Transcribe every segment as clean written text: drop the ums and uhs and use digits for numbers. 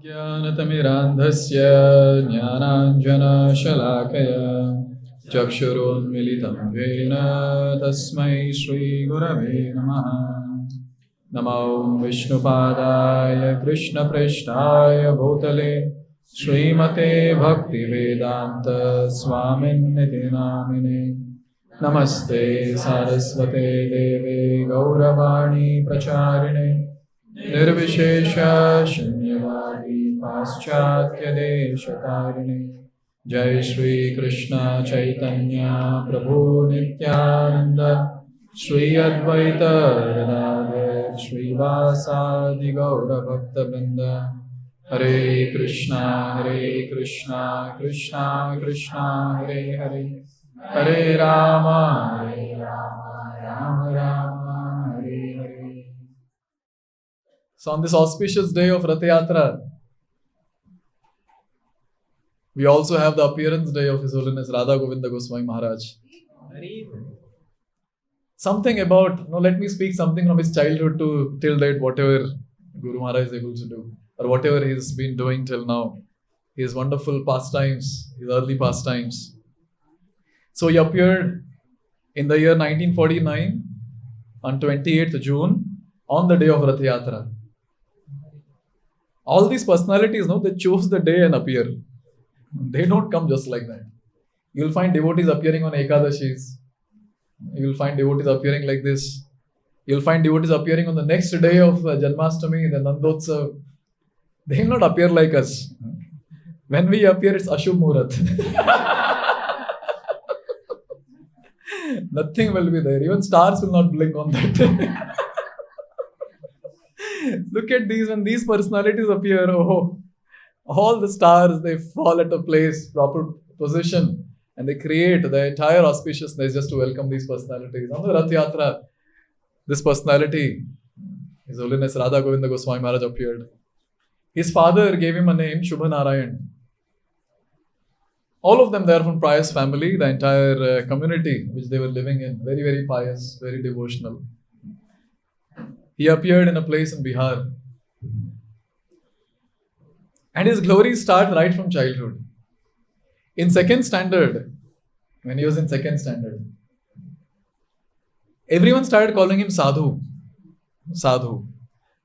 ज्ञानतिमिरान्धस्य ज्ञानाञ्जनशलाकया चक्षुरुन्मिलितं येन तस्मै श्रीगुरवे नमः। नमो विष्णुपादाय कृष्णप्रेष्ठाय भूतले श्रीमते भक्तिवेदान्त स्वामिन्निति नामिने। नमस्ते सारस्वते देवे गौरवाणी प्रचारिणे निर्विशेष शून्यवादी पाश्चात्य देशतारिणे। जय श्री कृष्ण चैतन्य प्रभु नित्यानंद श्री अद्वैत गदाधर श्रीवासादि गौर भक्तवृंद। हरे कृष्णा कृष्णा कृष्णा हरे हरे, हरे Ram Ram Ram Hare Hare. So on this auspicious day of Rath Yatra, we also have the appearance day of His Holiness Radha Govind Goswami Maharaj. Something about, let me speak something from his childhood to till date, whatever Guru Maharaj is able to do, or whatever he's been doing till now. His wonderful pastimes, his early pastimes. So he appeared in the year 1949 on 28th June on the day of Rath Yatra. All these personalities, they chose the day and appear. They don't come just like that. You'll find devotees appearing on Ekadashis. You'll find devotees appearing like this. You'll find devotees appearing on the next day of Janmashtami, the Nandotsav. They will not appear like us. When we appear, it's Ashubh Muhurat. Nothing will be there. Even stars will not blink on that day. Look at these, when these personalities appear, all the stars, they fall at a place, proper position, and they create the entire auspiciousness just to welcome these personalities. On the Rath Yatra, this personality, His Holiness Radha Govinda Goswami Maharaj appeared. His father gave him a name, Shubha Narayan. All of them, they are from pious family, the entire community which they were living in, very, very pious, very devotional. He appeared in a place in Bihar. And his glories start right from childhood. In second standard, when he was in second standard, everyone started calling him Sadhu. Sadhu.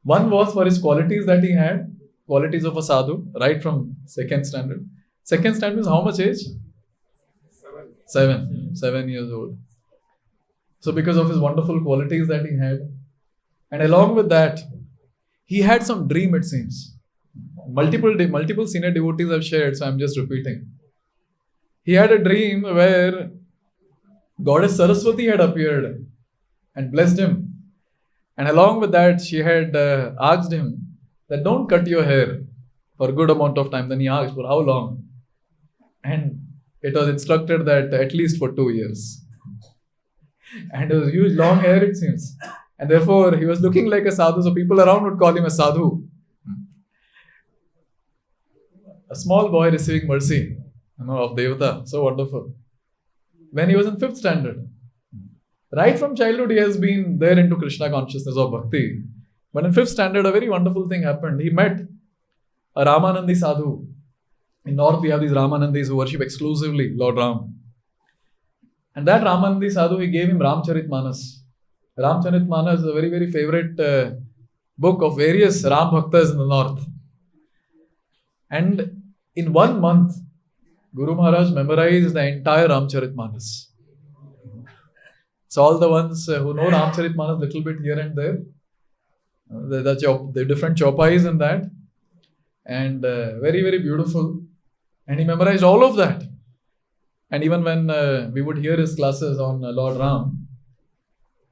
One was for his qualities that he had, qualities of a Sadhu, right from second standard. Second standard is how much age? 7 years old. So because of his wonderful qualities that he had, and along with that, he had some dream, it seems. Multiple senior devotees have shared, so I'm just repeating. He had a dream where Goddess Saraswati had appeared and blessed him. And along with that, she had asked him that don't cut your hair for a good amount of time. Then he asked for how long? And it was instructed that at least for 2 years. And it was huge long hair, it seems. And therefore, he was looking like a sadhu, so people around would call him a sadhu. A small boy receiving mercy of Devata, so wonderful. When he was in 5th standard, right from childhood, he has been there into Krishna consciousness or bhakti. But in 5th standard, a very wonderful thing happened. He met a Ramanandi sadhu. In North, we have these Ramanandis who worship exclusively Lord Ram. And that Ramanandi sadhu, he gave him Ramcharitmanas. Ramcharitmanas is a very, very favorite book of various Ram Bhaktas in the North. And in 1 month, Guru Maharaj memorized the entire Ramcharitmanas. So all the ones who know Ramcharitmanas little bit here and there, the different chopais in that, and very, very beautiful. And he memorized all of that. And even when we would hear his classes on Lord Ram,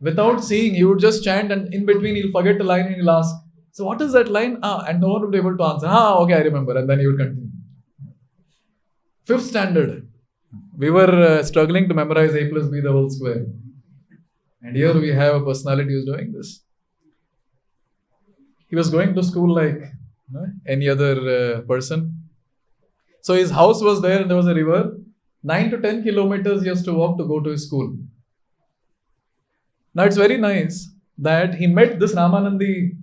without seeing, he would just chant, and in between he'll forget a line and he'll ask, so what is that line? And no one would be able to answer. Okay, I remember. And then he would continue. 5th standard, we were struggling to memorize A plus B the whole square. And here we have a personality who's doing this. He was going to school like any other person. So his house was there and there was a river. 9 to 10 kilometers he has to walk to go to his school. Now it's very nice that he met this Ramanandi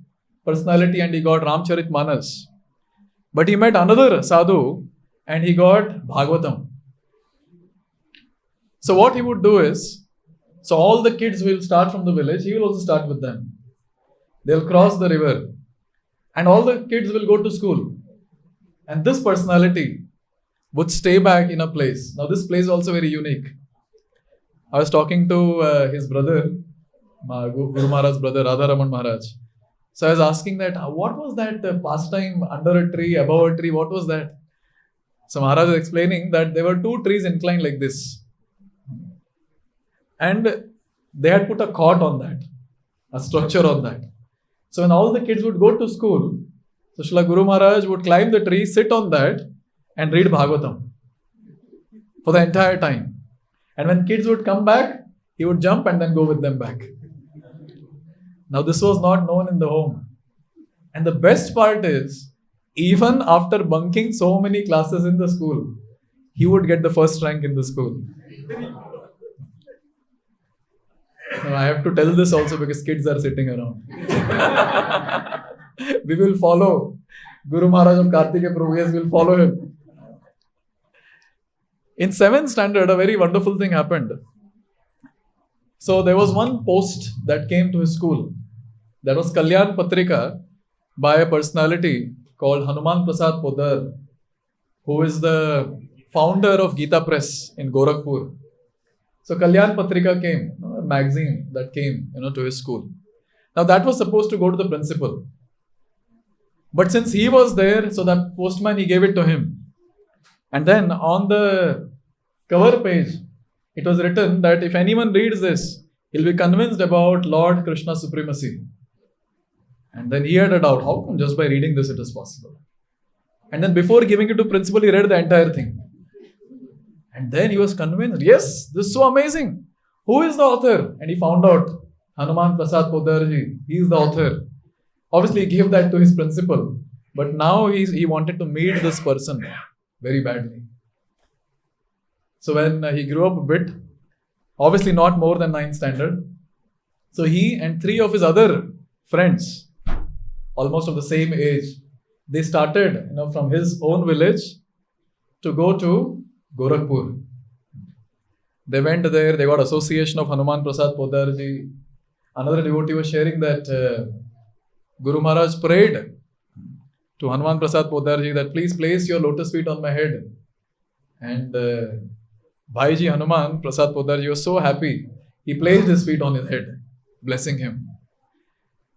personality and he got Ramcharitmanas. But he met another sadhu and he got Bhagavatam. So what he would do is, so all the kids will start from the village, he will also start with them. They'll cross the river and all the kids will go to school. And this personality would stay back in a place. Now this place is also very unique. I was talking to his brother, Guru Maharaj's brother, Radha Raman Maharaj. So I was asking that, what was that pastime under a tree, above a tree, what was that? So Maharaj was explaining that there were two trees inclined like this. And they had put a cot on that, a structure on that. So when all the kids would go to school, so Srila Guru Maharaj would climb the tree, sit on that and read Bhagavatam for the entire time. And when kids would come back, he would jump and then go with them back. Now this was not known in the home. And the best part is, even after bunking so many classes in the school, he would get the first rank in the school. Now I have to tell this also because kids are sitting around. We will follow Guru Maharaj of Kartikeya Vyas, will follow him. In 7th standard, a very wonderful thing happened. So there was one post that came to his school. That was Kalyan Patrika by a personality called Hanuman Prasad Podar, who is the founder of Gita Press in Gorakhpur. So Kalyan Patrika came, a magazine that came, to his school. Now that was supposed to go to the principal. But since he was there, so that postman, he gave it to him. And then on the cover page, it was written that if anyone reads this, he'll be convinced about Lord Krishna's supremacy. And then he had a doubt, how come just by reading this it is possible? And then before giving it to principal, he read the entire thing. And then he was convinced, yes, this is so amazing. Who is the author? And he found out, Hanuman Prasad Podarji, he is the author. Obviously, he gave that to his principal. But now he wanted to meet this person very badly. So when he grew up a bit, obviously not more than 9th standard, so he and 3 of his other friends, almost of the same age, they started from his own village to go to Gorakhpur. They went there, they got association of Hanuman Prasad Podarji. Another devotee was sharing that Guru Maharaj prayed to Hanuman Prasad Podarji that please place your lotus feet on my head. And Bhaiji Hanuman Prasad Podarji was so happy. He placed his feet on his head, blessing him.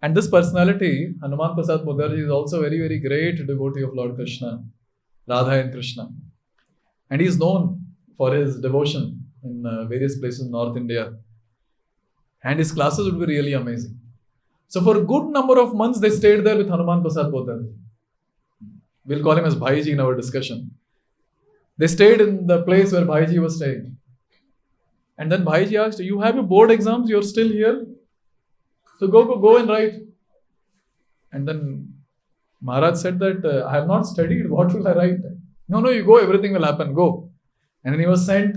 And this personality, Hanuman Prasad Podarji, is also very, very great devotee of Lord Krishna, Radha and Krishna. And he is known for his devotion in various places in North India. And his classes would be really amazing. So for a good number of months, they stayed there with Hanuman Prasad Podarji. We'll call him as Bhaiji in our discussion. They stayed in the place where Bhaiji was staying. And then Bhaiji asked, you have your board exams, you're still here? So go and write. And then Maharaj said that, I have not studied, what will I write? No, you go, everything will happen, go. And then he was sent.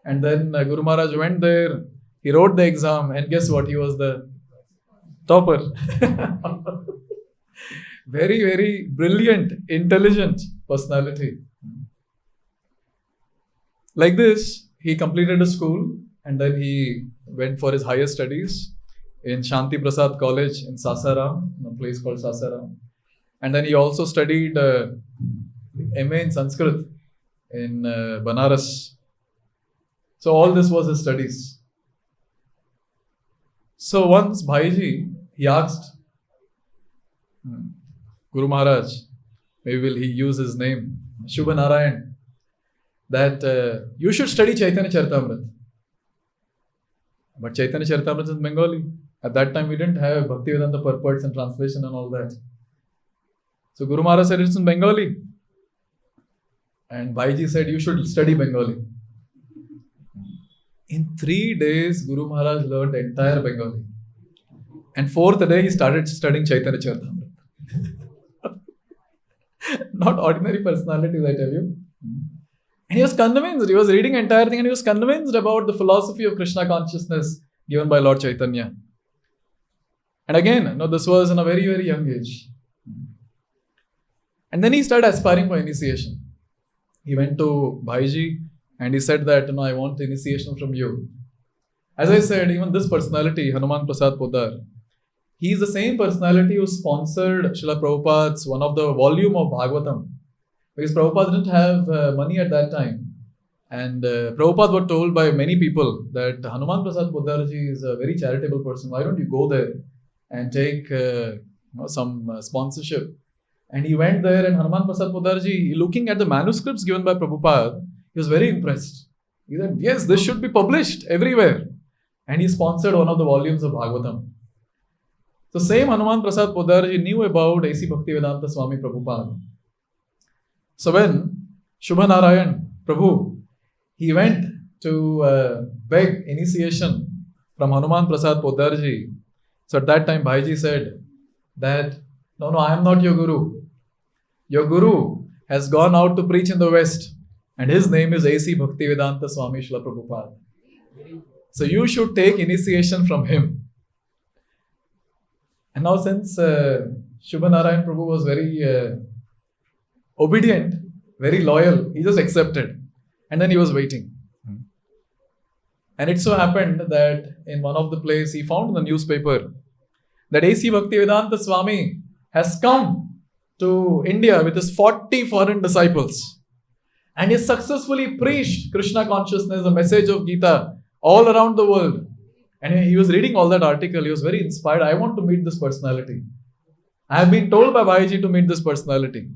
And then Guru Maharaj went there, he wrote the exam, and guess what? He was the topper. Very, very brilliant, intelligent personality. Like this, he completed his school and then he went for his higher studies in Shanti Prasad College in Sasaram, a place called Sasaram. And then he also studied MA in Sanskrit in Banaras. So all this was his studies. So once Bhaiji, he asked Guru Maharaj, maybe will he use his name, Shubha Narayan, that you should study Chaitanya Charitamrita. But Chaitanya Charitamrita is in Bengali. At that time we didn't have Bhaktivedanta purports and translation and all that. So Guru Maharaj said it's in Bengali. And Bhaiji said you should study Bengali. In 3 days, Guru Maharaj learned entire Bengali. And 4th day, he started studying Chaitanya Charitamrita. Not ordinary personalities, I tell you. And he was convinced, he was reading entire thing and he was convinced about the philosophy of Krishna consciousness given by Lord Chaitanya. And again, this was in a very, very young age. And then he started aspiring for initiation. He went to Bhaiji and he said that, I want initiation from you. As I said, even this personality, Hanuman Prasad Poddar, he is the same personality who sponsored Srila Prabhupada's one of the volume of Bhagavatam. Because Prabhupada didn't have money at that time. And Prabhupada was told by many people that Hanuman Prasad Poddarji is a very charitable person. Why don't you go there and take some sponsorship? And he went there, and Hanuman Prasad Poddarji, looking at the manuscripts given by Prabhupada, he was very impressed. He said, yes, this should be published everywhere. And he sponsored one of the volumes of Bhagavatam. So same Hanuman Prasad Poddarji knew about A.C. Bhaktivedanta Swami Prabhupada. So when Shubha Narayan Prabhu, he went to beg initiation from Hanuman Prasad Poddarji. So at that time Bhaiji said that, no, I am not your Guru. Your Guru has gone out to preach in the West, and his name is A.C. Bhaktivedanta Swami Srila Prabhupada. So you should take initiation from him. And now since Shubha Narayan Prabhu was very obedient, very loyal, he just accepted. And then he was waiting. And it so happened that in one of the places he found in the newspaper that A.C. Bhaktivedanta Swami has come to India with his 40 foreign disciples. And he successfully preached Krishna consciousness, the message of Gita, all around the world. And he was reading all that article. He was very inspired. I want to meet this personality. I have been told by Bhaiji to meet this personality.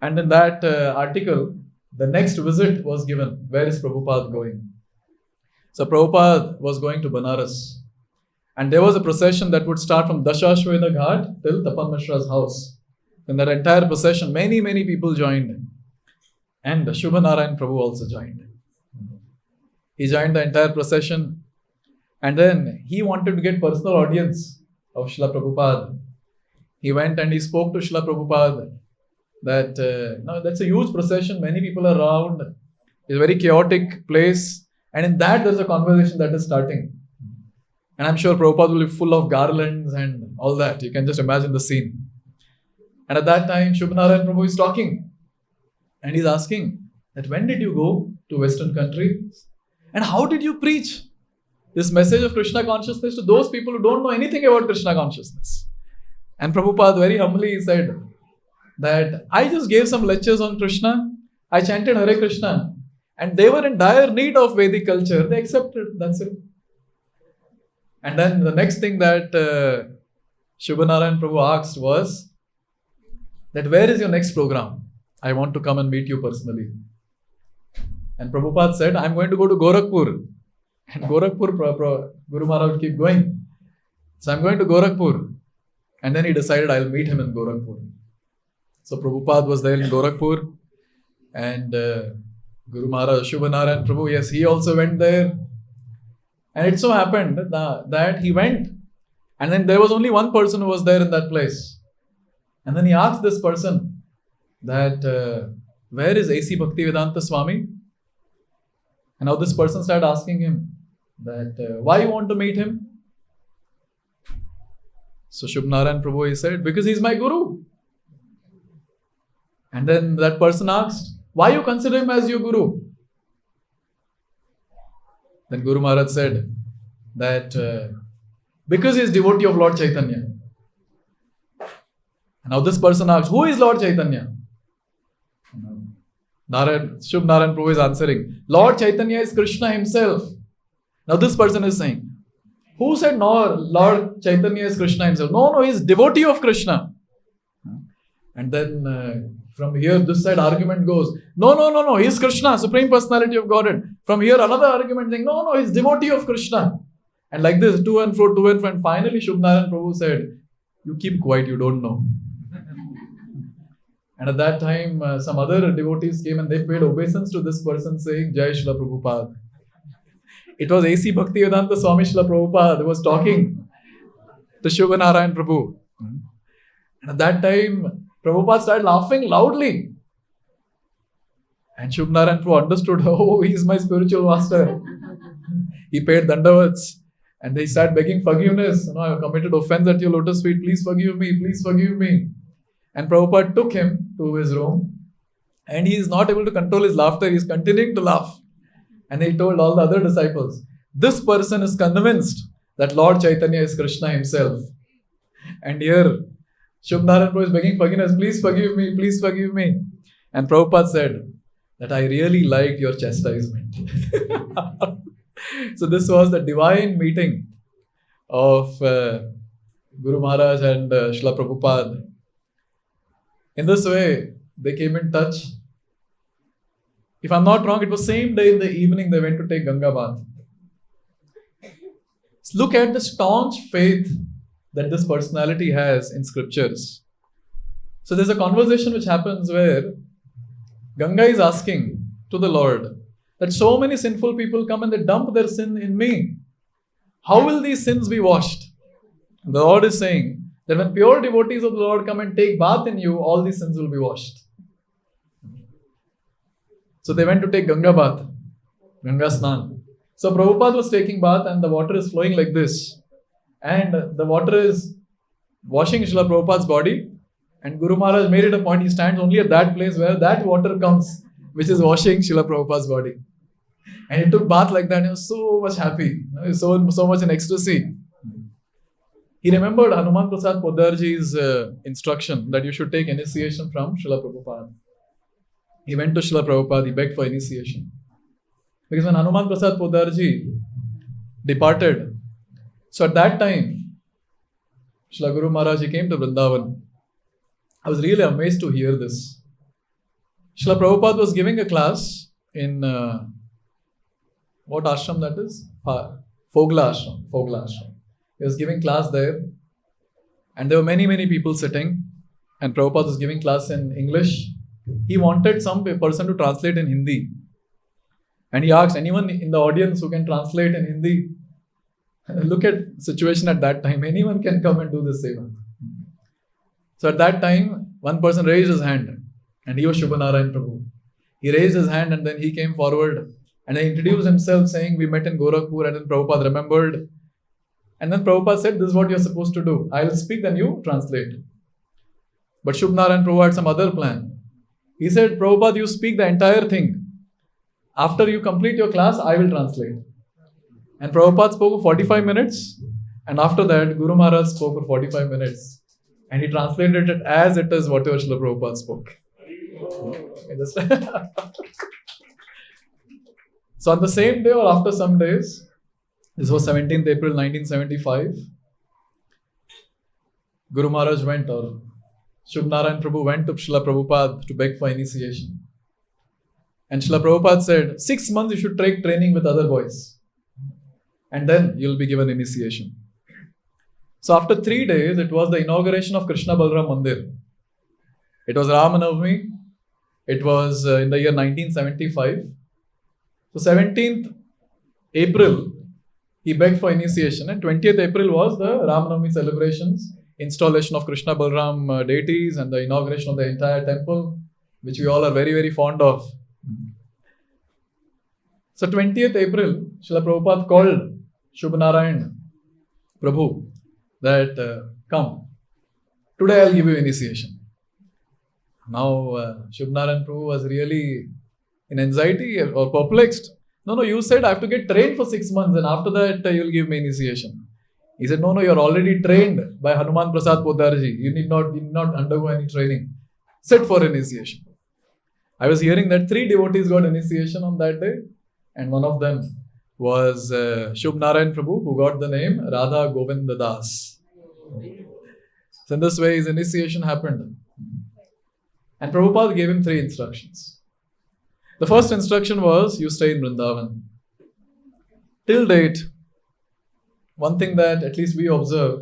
And in that article, the next visit was given. Where is Prabhupada going? So Prabhupada was going to Banaras. And there was a procession that would start from Dashashwamedha Ghat till Tapan Mishra's house. In that entire procession, many people joined. And Shubha Narayan Prabhu also joined. He joined the entire procession. And then he wanted to get personal audience of Srila Prabhupada. He went and he spoke to Srila Prabhupada that that's a huge procession, many people are around, it's a very chaotic place, and in that there's a conversation that is starting. And I'm sure Prabhupada will be full of garlands and all that. You can just imagine the scene. And at that time, Shubha Narayan Prabhu is talking. And he's asking that when did you go to Western countries? And how did you preach this message of Krishna consciousness to those people who don't know anything about Krishna consciousness? And Prabhupada very humbly said that I just gave some lectures on Krishna. I chanted Hare Krishna. And they were in dire need of Vedic culture. They accepted. That's it. And then the next thing that Shubha Narayan Prabhu asked was that where is your next program? I want to come and meet you personally. And Prabhupada said, I'm going to go to Gorakhpur. And Gorakhpur, Guru Maharaj would keep going. So I'm going to Gorakhpur. And then he decided I'll meet him in Gorakhpur. So Prabhupada was there in Gorakhpur. And Guru Maharaj, Shubha Narayan Prabhu, yes, he also went there. And it so happened that he went. And then there was only one person who was there in that place. And then he asked this person that, where is A.C. Bhaktivedanta Swami? And now this person started asking him that, why you want to meet him? So Shubha Narayan Prabhu, he said, because he's my Guru. And then that person asked, why you consider him as your Guru? Then Guru Maharaj said that, because he is devotee of Lord Chaitanya. And now this person asked, who is Lord Chaitanya? Shubha Narayan Prabhu is answering, Lord Chaitanya is Krishna himself. Now this person is saying, who said no, Lord Chaitanya is Krishna himself? No, he is devotee of Krishna. And then from here, this side argument goes, no, he is Krishna, Supreme Personality of Godhead. From here, another argument saying, no, he is devotee of Krishna. And like this, to and fro. And finally, Shubha Narayan Prabhu said, you keep quiet, you don't know. And at that time, some other devotees came and they paid obeisance to this person saying, Jai Srila Prabhupada. It was A.C. Bhaktivedanta Swami Srila Prabhupada who was talking to Shubha Narayan Prabhu. And at that time, Prabhupada started laughing loudly. And Shubha Narayan Prabhu understood, oh, he is my spiritual master. He paid dandavats. And they started begging forgiveness. I have committed offense at your lotus feet. Please forgive me. Please forgive me. And Prabhupada took him to his room, and he is not able to control his laughter. He is continuing to laugh. And he told all the other disciples, this person is convinced that Lord Chaitanya is Krishna himself. And here, Shubhnaran Prabhu is begging forgiveness. Please forgive me. Please forgive me. And Prabhupada said that I really liked your chastisement. So this was the divine meeting of Guru Maharaj and Srila Prabhupada. In this way, they came in touch. If I'm not wrong, it was same day in the evening they went to take Ganga bath. Look at the staunch faith that this personality has in scriptures. So there's a conversation which happens where Ganga is asking to the Lord that so many sinful people come and they dump their sin in me. How will these sins be washed? The Lord is saying that when pure devotees of the Lord come and take bath in you, all these sins will be washed. So they went to take Ganga bath, Ganga Snan. So Prabhupada was taking bath and the water is flowing like this. And the water is washing Srila Prabhupada's body. And Guru Maharaj made it a point, he stands only at that place where that water comes, which is washing Srila Prabhupada's body. And he took bath like that and he was so much happy. He was so much in ecstasy. He remembered Hanuman Prasad Podarji's instruction that you should take initiation from Srila Prabhupada. He went to Srila Prabhupada, he begged for initiation. Because when Hanuman Prasad Podarji departed, so at that time, Srila Guru Maharaj, he came to Vrindavan. I was really amazed to hear this. Srila Prabhupada was giving a class in, what ashram that is? Fogla ashram. He was giving class there. And there were many people sitting. And Prabhupada was giving class in English. He wanted some person to translate in Hindi. And he asked anyone in the audience who can translate in Hindi. Look at situation at that time. Anyone can come and do this seva. So at that time, one person raised his hand. And he was Shubhanarayan Prabhu. He raised his hand and then he came forward. And he introduced himself saying, we met in Gorakhpur. And then Prabhupada remembered. And then Prabhupada said, this is what you're supposed to do. I will speak, then you translate. But Shubhanarayan Prabhu had some other plan. He said, Prabhupada, you speak the entire thing. After you complete your class, I will translate. And Prabhupada spoke for 45 minutes. And after that, Guru Maharaj spoke for 45 minutes. And he translated it as it is whatever Srila Prabhupada spoke. So on the same day or after some days, this was 17th April 1975, Guru Maharaj went, or Shubhnarayan Prabhu went to Srila Prabhupada to beg for initiation. And Srila Prabhupada said, 6 months you should take training with other boys. And then you'll be given initiation. So after 3 days, it was the inauguration of Krishna Balram Mandir. It was Ramanavami. It was in the year 1975. So 17th April, he begged for initiation. And 20th April was the Ramanavami celebrations, installation of Krishna Balram deities and the inauguration of the entire temple, which we all are very fond of. So 20th April, Srila Prabhupada called Shubhanarayan Prabhu that come, today I'll give you initiation. Now Shubhanarayan Prabhu was really in anxiety or perplexed. No, you said I have to get trained for 6 months and after that you'll give me initiation. He said, no, you're already trained by Hanuman Prasad Podarji. You need not undergo any training. Sit for initiation. I was hearing that 3 devotees got initiation on that day. And one of them was Shubhnarayan Prabhu, who got the name Radha Govind Das. So in this way, his initiation happened. And Prabhupada gave him 3 instructions. The first instruction was, you stay in Vrindavan. Till date, one thing that at least we observe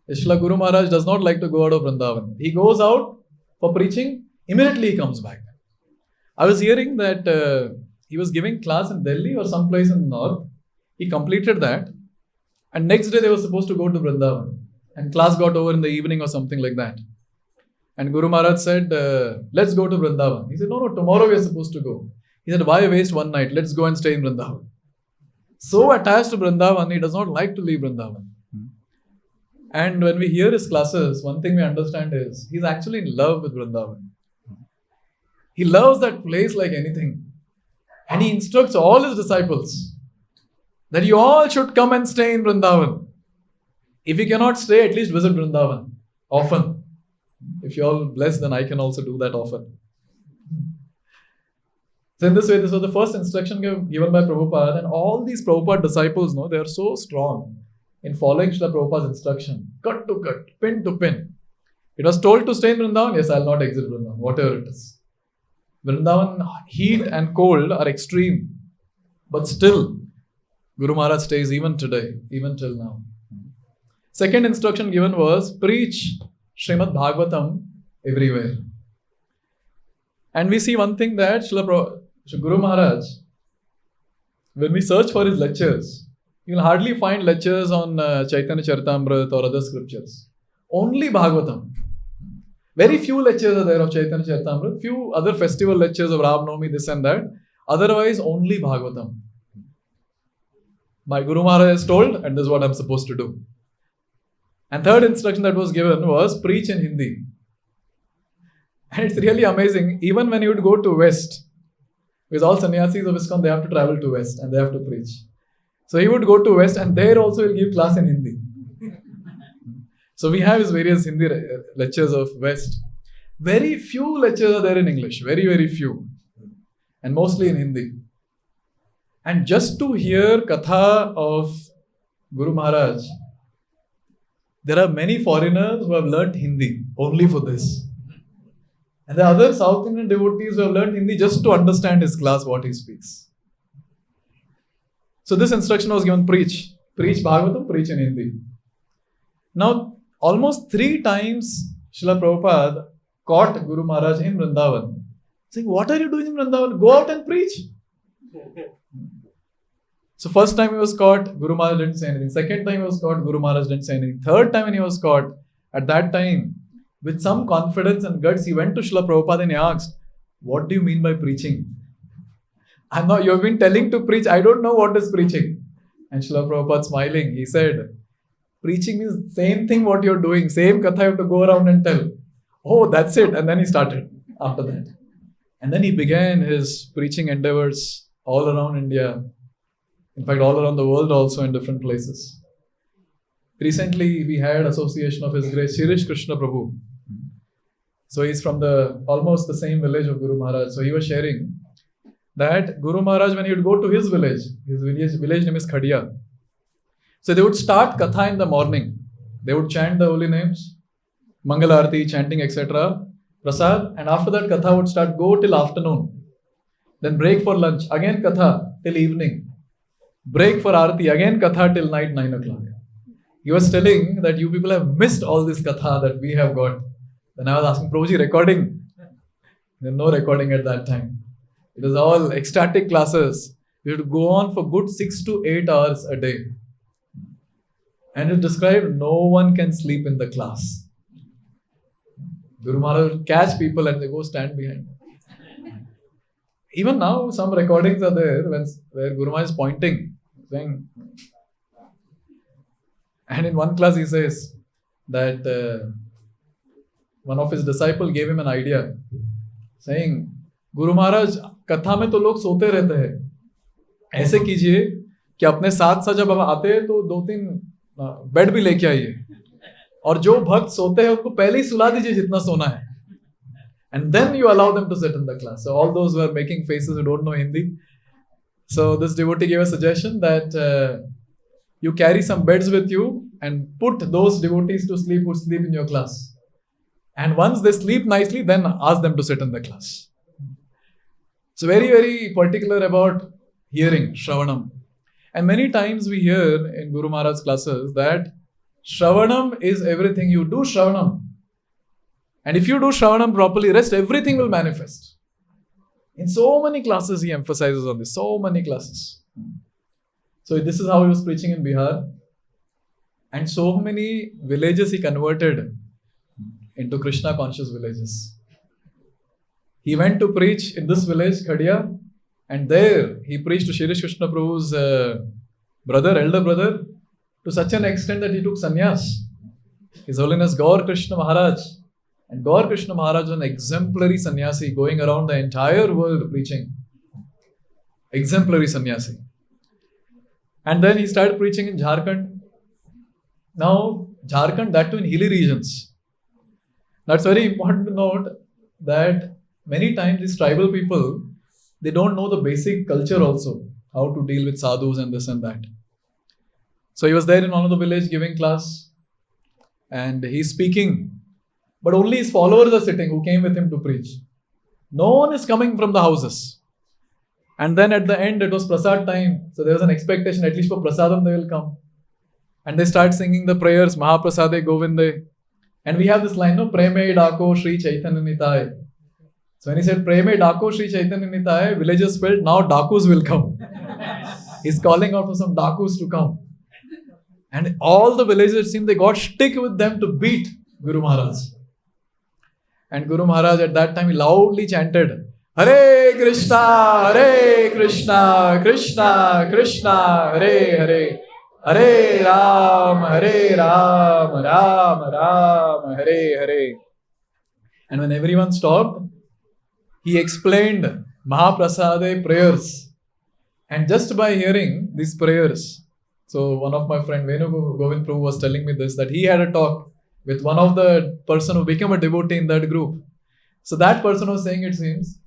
is Srila Guru Maharaj does not like to go out of Vrindavan. He goes out for preaching, immediately he comes back. I was hearing that he was giving class in Delhi or someplace in the north. He completed that. And next day they were supposed to go to Vrindavan. And class got over in the evening or something like that. And Guru Maharaj said, let's go to Vrindavan. He said, no, tomorrow we are supposed to go. He said, why waste one night? Let's go and stay in Vrindavan. So attached to Vrindavan, he does not like to leave Vrindavan. And when we hear his classes, one thing we understand is he's actually in love with Vrindavan. He loves that place like anything. And he instructs all his disciples that you all should come and stay in Vrindavan. If you cannot stay, at least visit Vrindavan often. If you're all blessed, then I can also do that often. So in this way, this was the first instruction given by Prabhupada, and all these Prabhupada disciples, they are so strong in following Srila Prabhupada's instruction, cut to cut, pin to pin. It was told to stay in Vrindavan, yes, I'll not exit Vrindavan, whatever it is. Vrindavan heat and cold are extreme, but still, Guru Maharaj stays even today, even till now. Second instruction given was preach Srimad Bhagavatam everywhere. And we see one thing that Guru Maharaj, when we search for his lectures, you will hardly find lectures on Chaitanya Charitamrita or other scriptures. Only Bhagavatam. Very few lectures are there of Chaitanya Charitamrita, few other festival lectures of Ram Navami, this and that. Otherwise, only Bhagavatam. My Guru Maharaj is told, and this is what I'm supposed to do. And third instruction that was given was preach in Hindi. And it's really amazing, even when you would go to West, because all sannyasis of ISKCON, they have to travel to West and they have to preach. So he would go to West and there also he'll give class in Hindi. So we have his various Hindi lectures of West. Very few lectures are there in English, very, very few. And mostly in Hindi. And just to hear Katha of Guru Maharaj, there are many foreigners who have learnt Hindi only for this. And the other South Indian devotees who have learnt Hindi just to understand his class, what he speaks. So this instruction was given, preach. Preach Bhagavatam, preach in Hindi. Now, almost 3 times Srila Prabhupada caught Guru Maharaj in Vrindavan, saying, what are you doing in Vrindavan? Go out and preach. So first time he was caught, Guru Maharaj didn't say anything. Second time he was caught, Guru Maharaj didn't say anything. Third time when he was caught, at that time, with some confidence and guts, he went to Srila Prabhupada and he asked, what do you mean by preaching? You have been telling to preach, I don't know what is preaching. And Srila Prabhupada smiling, he said, preaching means same thing what you're doing, same katha you have to go around and tell. Oh, that's it. And then he started after that. And then he began his preaching endeavors all around India. In fact, all around the world also in different places. Recently, we had association of His Grace Shirish Krishna Prabhu. So he's from almost the same village of Guru Maharaj. So he was sharing that Guru Maharaj, when he would go to his village name is Khadiya. So they would start Katha in the morning. They would chant the holy names, Mangala Arati, chanting, etc. Prasad. And after that, Katha would go till afternoon. Then break for lunch. Again Katha till evening. Break for Arati. Again Katha till night 9 o'clock. He was telling that you people have missed all this Katha that we have got. Then I was asking, Prabhuji, recording? There was no recording at that time. It was all ecstatic classes. We had to go on for good 6 to 8 hours a day. And it described no one can sleep in the class. Guru Maharaj will catch people and they go stand behind. Even now, some recordings are there where Guru Maharaj is pointing, saying, and in one class he says that one of his disciples gave him an idea, saying, Guru Maharaj, कथा में तो लोग सोते रहते हैं. ऐसे कीजिए कि अपने साथ साथ जब आप आते हैं तो 2-3 बेड भी लेके आइए. और जो भक्त सोते हैं उनको पहले ही सुला दीजिए जितना सोना है. And then you allow them to sit in the class. So all those who are making faces who don't know Hindi. So this devotee gave a suggestion that you carry some beds with you and put those devotees to sleep who sleep in your class. And once they sleep nicely, then ask them to sit in the class. So very, very particular about hearing, Shravanam. And many times we hear in Guru Maharaj's classes that Shravanam is everything. You do Shravanam. And if you do Shravanam properly, rest everything will manifest. In so many classes he emphasizes on this. So many classes. So this is how he was preaching in Bihar. And so many villages he converted into Krishna conscious villages. He went to preach in this village, Khadiya, and there he preached to Shirish Krishna Prabhu's elder brother, to such an extent that he took sannyas. His Holiness Gaur Krishna Maharaj. And Gaur Krishna Maharaj was an exemplary sannyasi going around the entire world preaching. Exemplary sannyasi. And then he started preaching in Jharkhand. Now, Jharkhand, that too in hilly regions. That's very important to note that many times these tribal people, they don't know the basic culture also, how to deal with sadhus and this and that. So he was there in one of the village giving class and he's speaking, but only his followers are sitting who came with him to preach. No one is coming from the houses. And then at the end, it was prasad time. So there was an expectation, at least for prasadam they will come. And they start singing the prayers, Mahaprasade Govinde. And we have this line, no, Preme Dako Shri Chaitanya Nitai. So when he said Preme Dako Shri Chaitanya Nitai, villagers felt now Dakus will come. He's calling out for some Dakus to come. And all the villagers seemed they got stick with them to beat Guru Maharaj. And Guru Maharaj at that time he loudly chanted, Hare Krishna, Krishna Krishna, Hare Hare. Hare Ram, Ram Ram, Hare Hare. And when everyone stopped, he explained Mahaprasade prayers. And just by hearing these prayers, so one of my friend Govind was telling me this, that he had a talk with one of the person who became a devotee in that group. So that person was saying, it seems,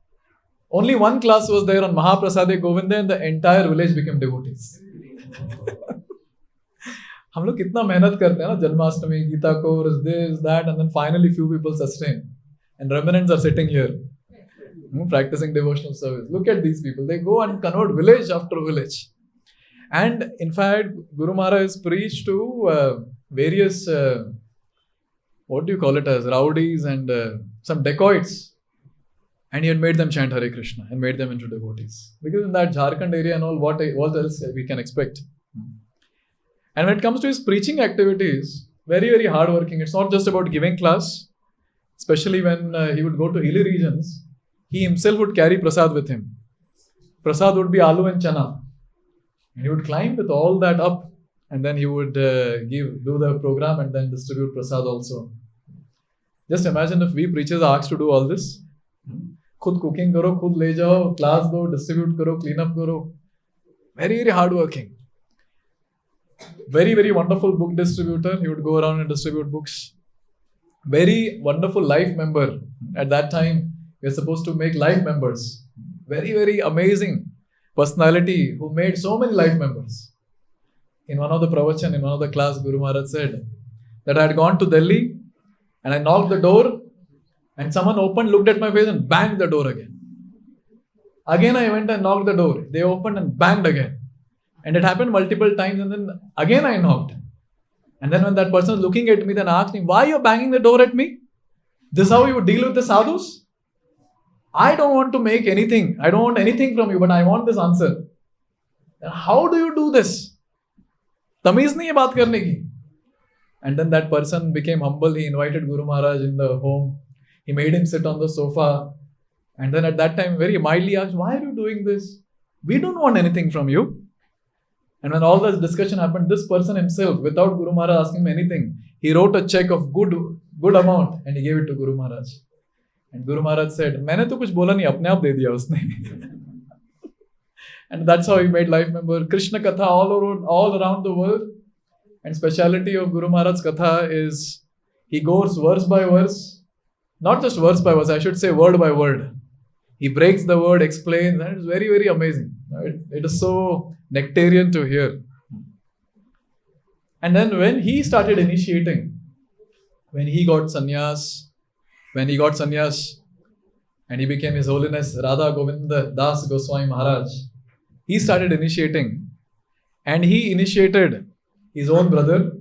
only one class was there on Mahaprasade Govinda and the entire village became devotees. हम लोग कितना मेहनत करते हैं ना Janmashtami Gita course this that and then finally few people sustain and remnants are sitting here practicing devotional service. Look at these people, they go and convert village after village. And in fact Guru Maharaj preached to various what do you call it as rowdies and some dacoits, and he had made them chant Hare Krishna and made them into devotees, because in that Jharkhand area and all, what else we can expect. And when it comes to his preaching activities, very, very hardworking. It's not just about giving class, especially when he would go to hilly regions. He himself would carry prasad with him. Prasad would be aloo and chana. And he would climb with all that up, and then he would do the program and then distribute prasad also. Just imagine if we preachers are asked to do all this. Khud cooking karo, khud le jao, class do, distribute karo, clean up karo. Very, very hardworking. Very, very wonderful book distributor. He would go around and distribute books. Very wonderful life member. At that time, we were supposed to make life members. Very, very amazing personality who made so many life members. In one of the pravachan, in one of the class, Guru Maharaj said that I had gone to Delhi and I knocked the door and someone opened, looked at my face and banged the door again. Again I went and knocked the door. They opened and banged again. And it happened multiple times, and then again I knocked. And then when that person was looking at me, then asked me, why are you banging the door at me? This is how you deal with the sadhus? I don't want to make anything. I don't want anything from you, but I want this answer. Then how do you do this? Tamiz nahi hai baat karne ki. And then that person became humble. He invited Guru Maharaj in the home. He made him sit on the sofa. And then at that time, very mildly asked, why are you doing this? We don't want anything from you. And when all this discussion happened, this person himself, without Guru Maharaj asking him anything, he wrote a check of good amount and he gave it to Guru Maharaj. And Guru Maharaj said, मैंने तो कुछ बोला नहीं, अपने आप दे दिया उसने. And that's how he made life member. Krishna Katha all around the world. And speciality of Guru Maharaj's Katha is he goes verse by verse. Not just verse by verse, I should say word by word. He breaks the word, explains, and it's very, very amazing. It is so nectarian to hear. And then when he started initiating, when he got sannyas, and he became His Holiness Radha Govinda Das Goswami Maharaj, he started initiating, and he initiated his own brother,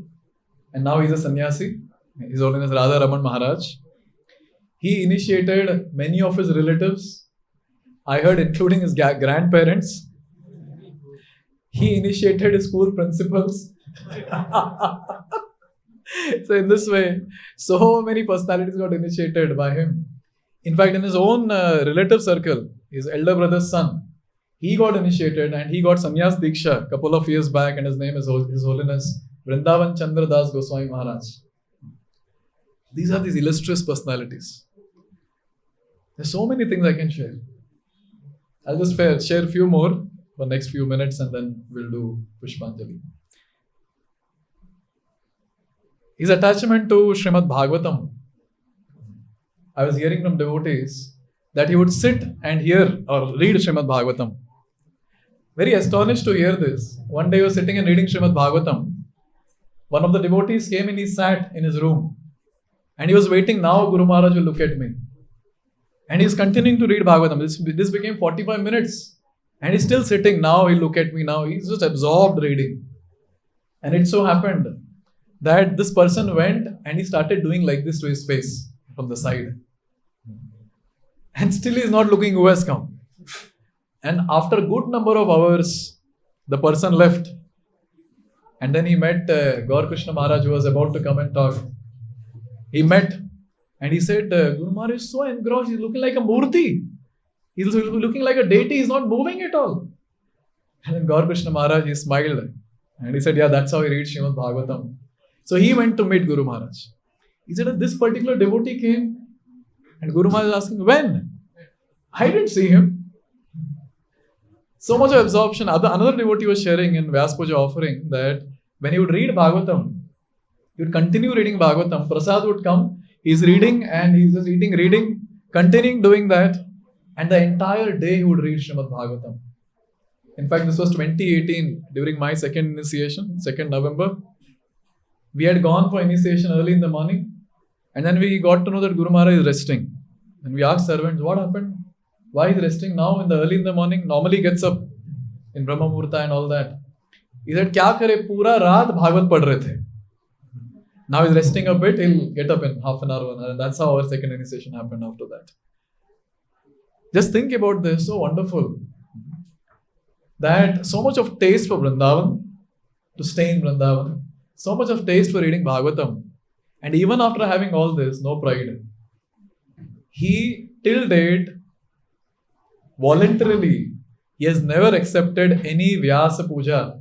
and now he's a sannyasi, His Holiness Radha Raman Maharaj. He initiated many of his relatives, I heard including his grandparents. He initiated his school principals. So in this way, so many personalities got initiated by him. In fact, in his own relative circle, his elder brother's son, he got initiated and he got sannyas diksha a couple of years back, and his name is His Holiness Vrindavan Chandra Das Goswami Maharaj. These are these illustrious personalities. There's so many things I can share. I'll just share a few more for the next few minutes and then we'll do Pushpanjali. His attachment to Srimad Bhagavatam. I was hearing from devotees that he would sit and hear or read Srimad Bhagavatam. Very astonished to hear this. One day he was sitting and reading Srimad Bhagavatam. One of the devotees came and he sat in his room. And he was waiting, now Guru Maharaj will look at me. And he's continuing to read Bhagavatam. This became 45 minutes. And he's still sitting, now he'll look at me now. He's just absorbed reading. And it so happened that this person went and he started doing like this to his face from the side. And still he's not looking who has come. And after a good number of hours, the person left. And then he met Gaur Krishna Maharaj, who was about to come and talk. He met and he said, Guru Maharaj is so engrossed, he's looking like a murti. He's looking like a deity, he's not moving at all. And then Gaur Krishna Maharaj, he smiled. And he said, yeah, that's how he reads Srimad Bhagavatam. So he went to meet Guru Maharaj. He said, this particular devotee came and Guru Maharaj was asking, when? I didn't see him. So much of absorption. Another devotee was sharing in Vyas Pooja offering that when he would read Bhagavatam, he would continue reading Bhagavatam. Prasad would come, he's reading and he's just eating, reading, continuing doing that. And the entire day he would read Srimad Bhagavatam. In fact, this was 2018 during my second initiation, 2nd November. We had gone for initiation early in the morning. And then we got to know that Guru Maharaj is resting. And we asked servants, what happened? Why is resting now early in the morning? Normally gets up in Brahma Muhurta and all that. He said, kya kare, pura raat Bhagavat pad rahe the. Now he's resting a bit, he'll get up in half an hour, 1 hour. And that's how our second initiation happened after that. Just think about this, so wonderful. That so much of taste for Vrindavan, to stay in Vrindavan, so much of taste for reading Bhagavatam. And even after having all this, no pride. He, till date, voluntarily, he has never accepted any Vyasa Pooja.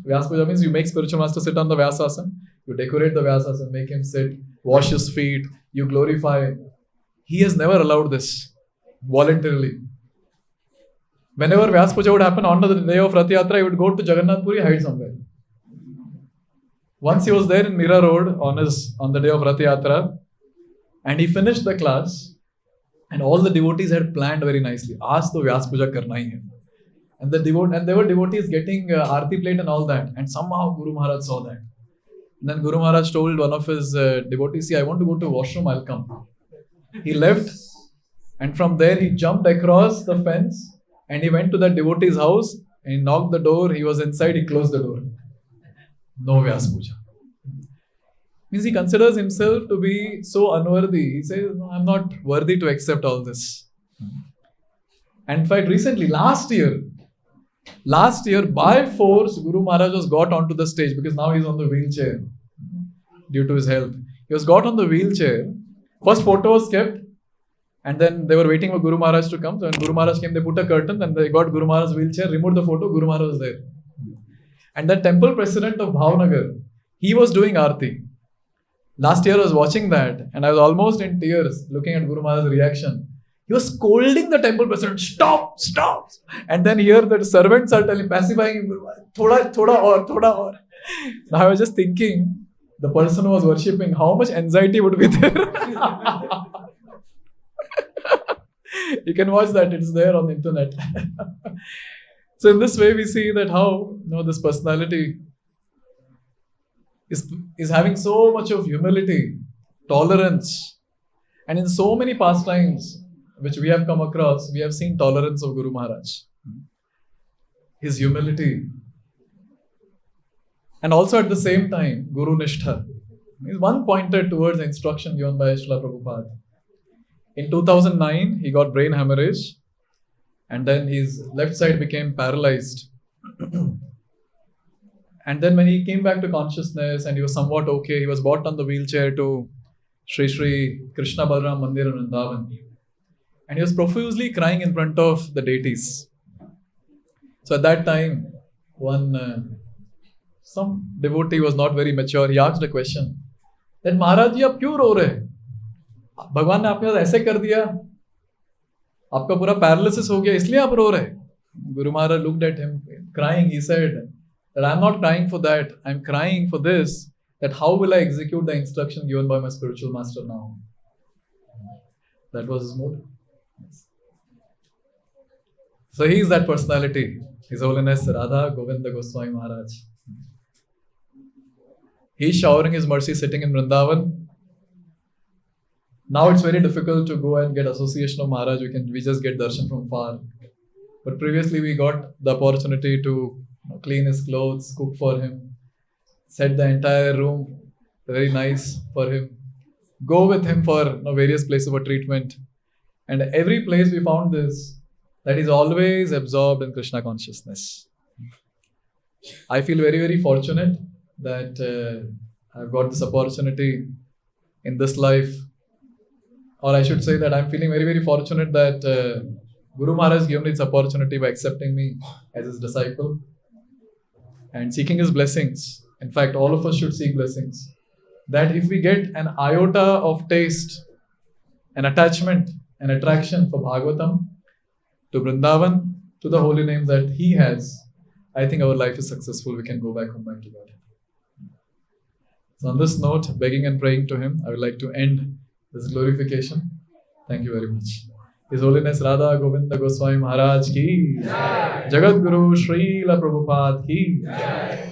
Vyasa Pooja means you make spiritual master sit on the Vyasasana, you decorate the Vyasasana, make him sit, wash his feet, you glorify. He has never allowed this voluntarily. Whenever Vyasa Pooja would happen on the day of Rath Yatra, he would go to Jagannath Puri, hide somewhere. Once he was there in Mira Road on the day of Rath Yatra, and he finished the class, and all the devotees had planned very nicely. Ask the Vyas Puja karna hi hai. And there were devotees getting Aarti plate and all that. And somehow Guru Maharaj saw that. And then Guru Maharaj told one of his devotees, see, I want to go to washroom, I'll come. He left. And from there he jumped across the fence and he went to that devotee's house and he knocked the door. He was inside, he closed the door. No Vyas Puja. Means he considers himself to be so unworthy. He says, no, I'm not worthy to accept all this. And in fact, recently, last year, by force, Guru Maharaj was got onto the stage because now he's on the wheelchair due to his health. He was got on the wheelchair. First photo was kept and then they were waiting for Guru Maharaj to come. So when Guru Maharaj came, they put a curtain and they got Guru Maharaj's wheelchair, removed the photo, Guru Maharaj was there. And the temple president of Bhavnagar, he was doing Aarti. Last year I was watching that and I was almost in tears looking at Guru Maharaj's reaction. He was scolding the temple president, stop. And then here the servants are telling, pacifying him, thoda aur. Now I was just thinking, the person who was worshipping, how much anxiety would be there? You can watch that, it's there on the internet. So in this way we see that how this personality is having so much of humility, tolerance. And in so many pastimes which we have come across, we have seen tolerance of Guru Maharaj. His humility. And also at the same time, Guru Nishtha. One pointed towards the instruction given by Srila Prabhupada. In 2009, he got brain hemorrhage. And then his left side became paralyzed. And then when he came back to consciousness and he was somewhat okay, he was brought on the wheelchair to Sri Krishna Balram Mandir in Vrindavan. And he was profusely crying in front of the deities. So at that time, some devotee was not very mature. He asked a question. that महाराज जी आप क्यों रो रहे हैं? भगवान ने आपके साथ ऐसे कर दिया, आपका पूरा पैरालिसिस हो गया, इसलिए आप रो रहे हैं. Guru Maharaj looked at him crying. He said that I'm not crying for that. I'm crying for this, that how will I execute the instruction given by my spiritual master now? That was his mood. So he is that personality, His Holiness Radha Govind Goswami Maharaj. He is showering his mercy sitting in Vrindavan. Now it's very difficult to go and get association of Maharaj. We just get darshan from far. But previously we got the opportunity to clean his clothes, cook for him, set the entire room very nice for him, go with him for various places for treatment. And every place we found this, that is always absorbed in Krishna consciousness. I feel very, very fortunate that I've got this opportunity in this life. Or I should say that I'm feeling very, very fortunate that Guru Maharaj given me this opportunity by accepting me as his disciple and seeking his blessings. In fact, all of us should seek blessings. That if we get an iota of taste, an attachment, an attraction for Bhagavatam, to Vrindavan, to the holy names that he has, I think our life is successful. We can go back home back to God. So on this note, begging and praying to him, I would like to end this glorification. Thank you very much. His Holiness Radha Govinda Goswami Maharaj ki Jai. Jagat Guru Srila Prabhupada ki Jai.